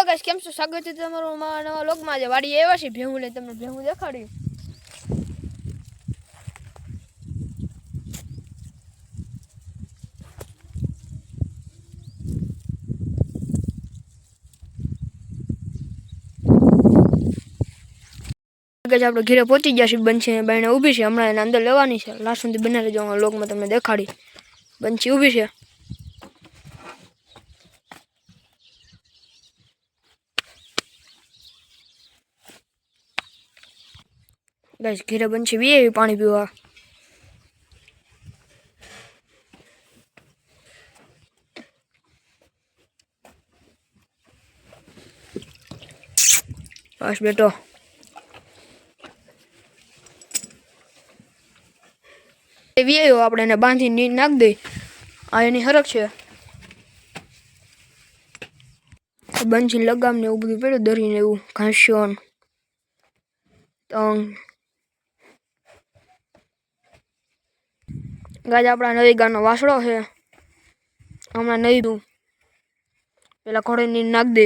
Guys કેમ છો? સ્વાગત છે તમારું મારા નવા વ્લોગમાં. જે વાડી આવ્યા છે ભેહું લઈને, તમને ભેહું દેખાડ્યું. આપણે ઘરે પહોંચી ગયા છીએ. બંછી બાયણે ઊભી છે, હમણાં એને અંદર લેવાની છે. લાસ્ટ સુધી બનાવી લેજો, વ્લોગમાં તમને દેખાડી. બંછી ઊભી છે. ગાઈસ ઘરે બંછી વી આવી પાણી પીવા. બસ બેટો. એવી આવ્યો, આપણે એને બાંધી નીંદ નાખ દઈ. આ એની હરખ છે. બંછી લગામ ને એવું બધું પડ્યું, દરીને એવું ઘાસ્યો તંગ. ગાય આપણા નવી ગાનો વાસળો છે. હમણાં નહીં દઉં, પેલા ઘોડે નીંદ નાખ દે.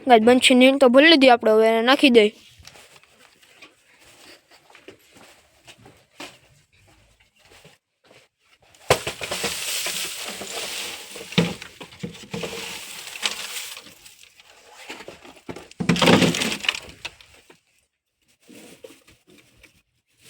ગાય બંછી નીંદ તો ભૂલી લીધી આપણે, હવે એને નાખી દઈ.